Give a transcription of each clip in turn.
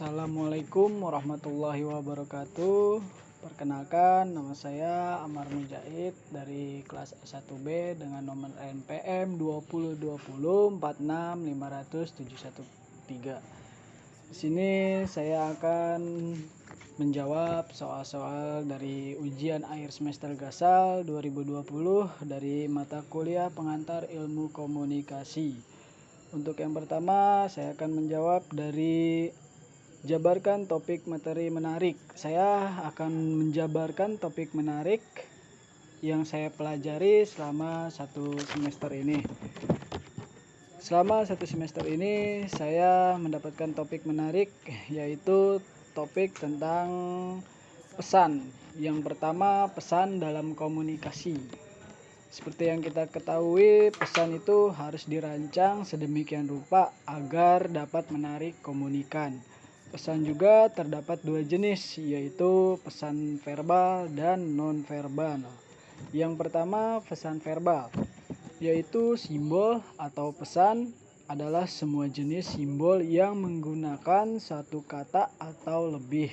Assalamualaikum warahmatullahi wabarakatuh. Perkenalkan, nama saya Amar Mujahid dari kelas S1B dengan nomor NPM 20204646513. Di sini saya akan menjawab soal-soal dari ujian akhir semester Gasal 2020 dari mata kuliah pengantar ilmu komunikasi. Untuk yang pertama, saya akan menjawab dari jabarkan topik materi menarik. Saya akan menjabarkan topik menarik yang saya pelajari selama satu semester ini. Selama satu semester ini saya mendapatkan topik menarik, yaitu topik tentang pesan. Yang pertama, pesan dalam komunikasi. Seperti yang kita ketahui, pesan itu harus dirancang sedemikian rupa agar dapat menarik komunikan. Pesan juga terdapat dua jenis, yaitu pesan verbal dan non-verbal. Yang pertama, pesan verbal, yaitu simbol atau pesan adalah semua jenis simbol yang menggunakan satu kata atau lebih.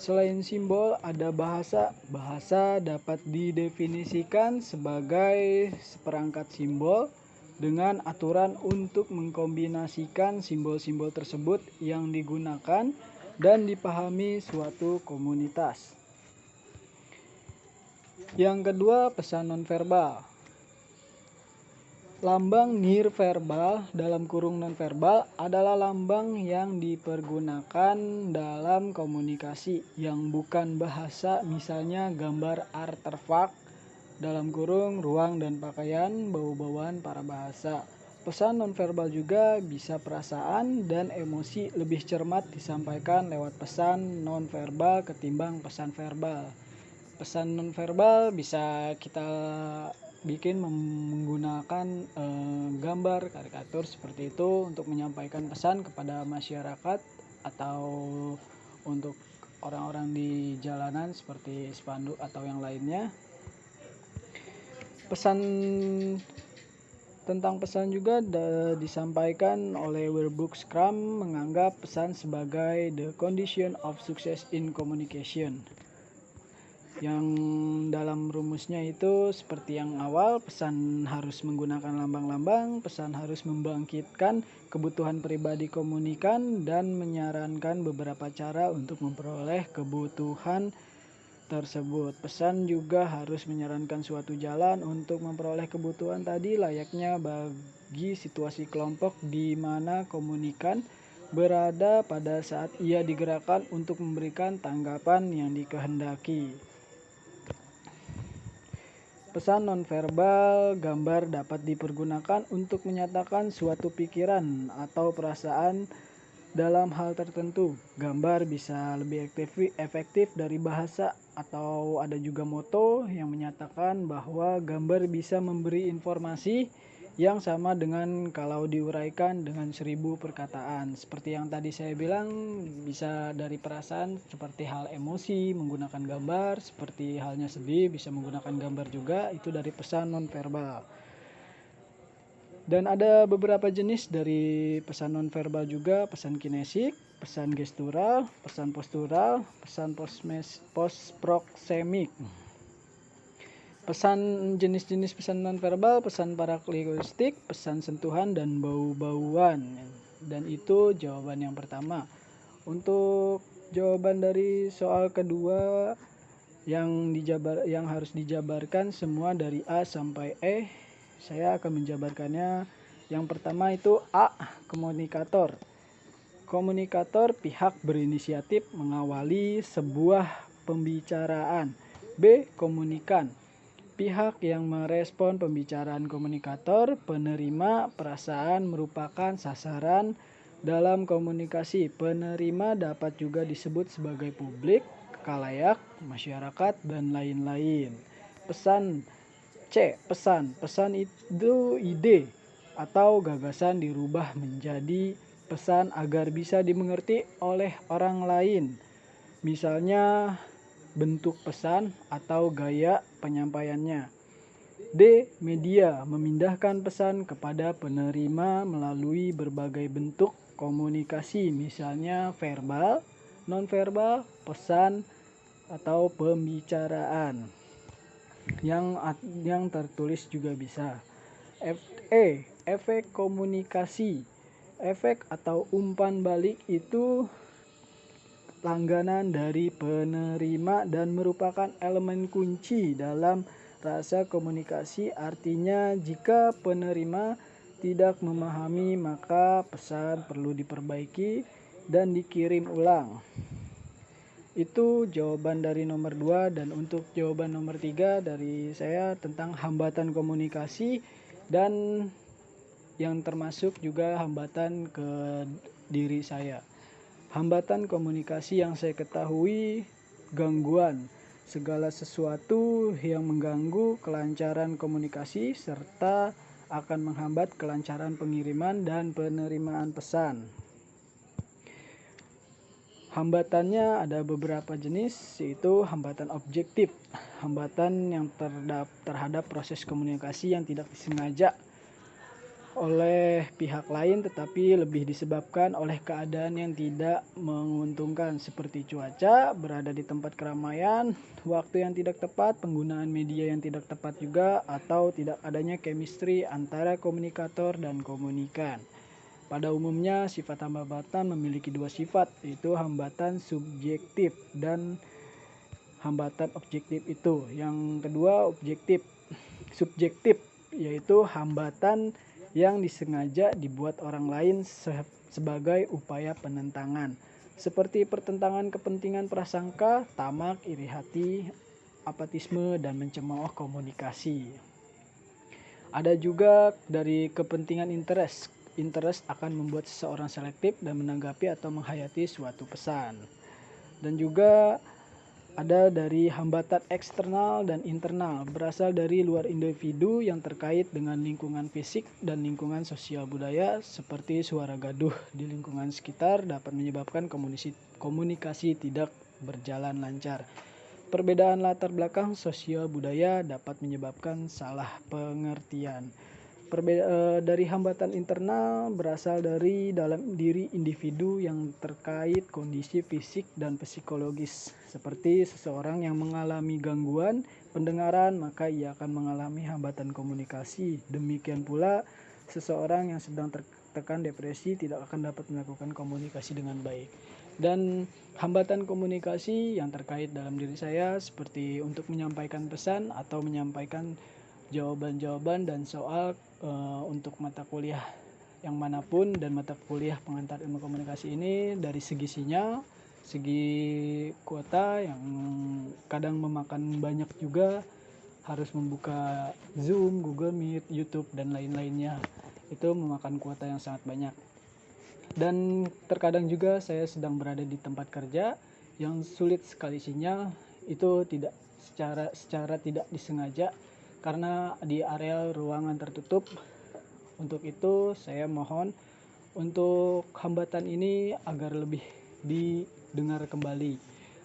Selain simbol, ada bahasa. Bahasa dapat didefinisikan sebagai seperangkat simbol dengan aturan untuk mengkombinasikan simbol-simbol tersebut yang digunakan dan dipahami suatu komunitas. Yang kedua, pesan nonverbal. Lambang nirverbal dalam kurung nonverbal adalah lambang yang dipergunakan dalam komunikasi yang bukan bahasa, misalnya gambar artefak dalam kurung ruang dan pakaian, bau-bauan para bahasa. Pesan nonverbal juga bisa perasaan dan emosi lebih cermat disampaikan lewat pesan nonverbal ketimbang pesan verbal. Pesan nonverbal bisa kita bikin menggunakan gambar, karikatur seperti itu untuk menyampaikan pesan kepada masyarakat atau untuk orang-orang di jalanan seperti spanduk atau yang lainnya. Tentang pesan juga disampaikan oleh Workbook Scrum menganggap pesan sebagai the condition of success in communication. Yang dalam rumusnya itu seperti yang awal, pesan harus menggunakan lambang-lambang, pesan harus membangkitkan kebutuhan pribadi komunikan dan menyarankan beberapa cara untuk memperoleh kebutuhan tersebut. Pesan juga harus menyarankan suatu jalan untuk memperoleh kebutuhan tadi layaknya bagi situasi kelompok di mana komunikan berada pada saat ia digerakkan untuk memberikan tanggapan yang dikehendaki. Pesan nonverbal gambar dapat dipergunakan untuk menyatakan suatu pikiran atau perasaan dalam hal tertentu. Gambar bisa lebih efektif dari bahasa, atau ada juga moto yang menyatakan bahwa gambar bisa memberi informasi yang sama dengan kalau diuraikan dengan 1000 perkataan. Seperti yang tadi saya bilang, bisa dari perasaan seperti hal emosi menggunakan gambar, seperti halnya sedih bisa menggunakan gambar juga, itu dari pesan nonverbal. Dan ada beberapa jenis dari pesan nonverbal juga, pesan kinesik, pesan gestural, pesan postural, pesan postproksemik. Pesan jenis-jenis pesan nonverbal, pesan paralinguistik, pesan sentuhan, dan bau-bauan. Dan itu jawaban yang pertama. Untuk jawaban dari soal kedua yang harus dijabarkan semua dari A sampai E, saya akan menjabarkannya. Yang pertama itu A, komunikator. Komunikator pihak berinisiatif mengawali sebuah pembicaraan. B, komunikan. Pihak yang merespon pembicaraan komunikator. Penerima perasaan merupakan sasaran dalam komunikasi. Penerima dapat juga disebut sebagai publik, khalayak, masyarakat, dan lain-lain. Pesan C, pesan. Pesan itu ide atau gagasan dirubah menjadi pesan agar bisa dimengerti oleh orang lain. Misalnya bentuk pesan atau gaya penyampaiannya. D, media, memindahkan pesan kepada penerima melalui berbagai bentuk komunikasi, misalnya verbal, nonverbal, pesan, atau pembicaraan. Yang tertulis juga bisa. Efek komunikasi. Efek atau umpan balik itu langganan dari penerima dan merupakan elemen kunci dalam rasa komunikasi. Artinya jika penerima tidak memahami, maka pesan perlu diperbaiki dan dikirim ulang. Itu jawaban dari nomor 2. Dan untuk jawaban nomor 3 dari saya tentang hambatan komunikasi, dan yang termasuk juga hambatan ke diri saya. Hambatan komunikasi yang saya ketahui, gangguan, segala sesuatu yang mengganggu kelancaran komunikasi serta akan menghambat kelancaran pengiriman dan penerimaan pesan. Hambatannya ada beberapa jenis, yaitu hambatan objektif, hambatan yang terhadap proses komunikasi yang tidak disengaja oleh pihak lain tetapi lebih disebabkan oleh keadaan yang tidak menguntungkan seperti cuaca, berada di tempat keramaian, waktu yang tidak tepat, penggunaan media yang tidak tepat juga, atau tidak adanya chemistry antara komunikator dan komunikan. Pada umumnya sifat hambatan memiliki dua sifat, yaitu hambatan subjektif dan hambatan objektif itu. Yang kedua subjektif, yaitu hambatan yang disengaja dibuat orang lain sebagai upaya penentangan, seperti pertentangan kepentingan prasangka, tamak, iri hati, apatisme, dan mencemooh komunikasi. Ada juga dari kepentingan interest akan membuat seseorang selektif dan menanggapi atau menghayati suatu pesan. Dan juga ada dari hambatan eksternal dan internal, berasal dari luar individu yang terkait dengan lingkungan fisik dan lingkungan sosial budaya, seperti suara gaduh di lingkungan sekitar dapat menyebabkan komunikasi tidak berjalan lancar. Perbedaan latar belakang sosial budaya dapat menyebabkan salah pengertian. Dari hambatan internal berasal dari dalam diri individu yang terkait kondisi fisik dan psikologis, seperti seseorang yang mengalami gangguan pendengaran maka ia akan mengalami hambatan komunikasi. Demikian pula seseorang yang sedang tertekan depresi tidak akan dapat melakukan komunikasi dengan baik. Dan hambatan komunikasi yang terkait dalam diri saya seperti untuk menyampaikan pesan atau menyampaikan jawaban-jawaban dan soal untuk mata kuliah yang manapun, dan mata kuliah pengantar ilmu komunikasi ini dari segi sinyal, segi kuota yang kadang memakan banyak juga, harus membuka Zoom, Google Meet, YouTube, dan lain-lainnya. Itu memakan kuota yang sangat banyak. Dan terkadang juga saya sedang berada di tempat kerja yang sulit sekali sinyal, itu tidak secara tidak disengaja karena di area ruangan tertutup. Untuk itu saya mohon untuk hambatan ini agar lebih didengar kembali.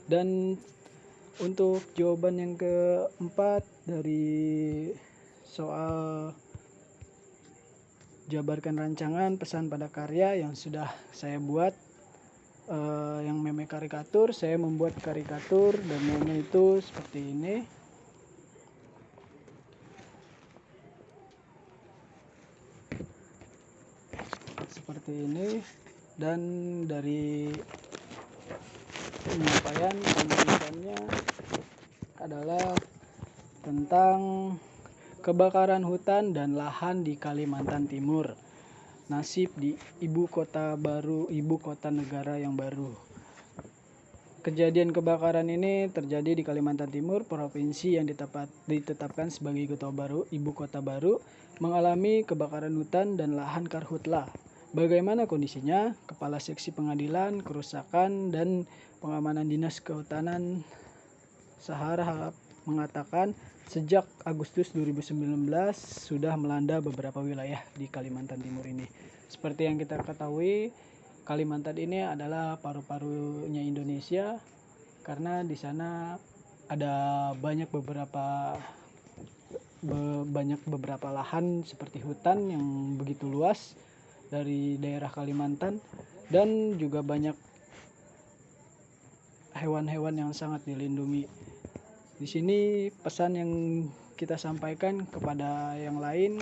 Dan untuk jawaban yang keempat dari soal jabarkan rancangan pesan pada karya yang sudah saya buat, yang meme karikatur, saya membuat karikatur dan meme itu seperti ini. Seperti ini, dan dari penyampaiannya adalah tentang kebakaran hutan dan lahan di Kalimantan Timur, nasib di ibu kota negara yang baru. Kejadian kebakaran ini terjadi di Kalimantan Timur, provinsi yang ditetapkan sebagai ibu kota baru, mengalami kebakaran hutan dan lahan karhutla. Bagaimana kondisinya? Kepala Seksi Pengadilan, Kerusakan, dan Pengamanan Dinas Kehutanan Sahara mengatakan sejak Agustus 2019 sudah melanda beberapa wilayah di Kalimantan Timur ini. Seperti yang kita ketahui, Kalimantan ini adalah paru-parunya Indonesia karena di sana ada banyak beberapa lahan seperti hutan yang begitu luas dari daerah Kalimantan. dan juga banyak hewan-hewan yang sangat dilindungi. Di sini pesan yang kita sampaikan kepada yang lain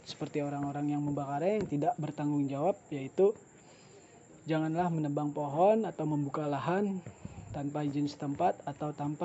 seperti orang-orang yang membakarnya yang tidak bertanggung jawab, yaitu janganlah menebang pohon atau membuka lahan tanpa izin setempat atau tanpa